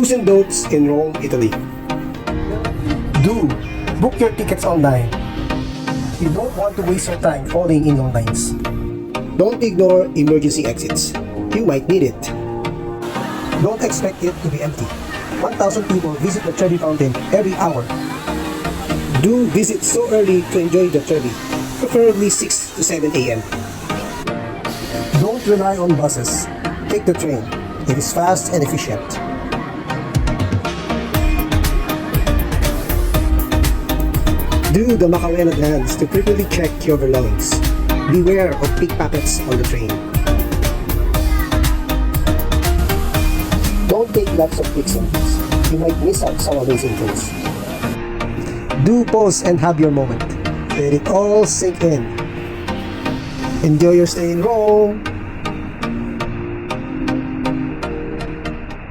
Do's and don'ts in Rome, Italy. Do book your tickets online. You don't want to waste your time falling in long lines. Don't ignore emergency exits. You might need it. Don't expect it to be empty. 1,000 people visit the Trevi Fountain every hour. Do visit so early to enjoy the Trevi, preferably 6 to 7 a.m. Don't rely on buses. Take the train. It is fast and efficient. Do the Macarena dance to frequently check your belongings. Beware of pickpockets on the train. Don't take lots of pictures. You might miss out some amazing things. Do pause and have your moment. Let it all sink in. Enjoy your stay in Rome.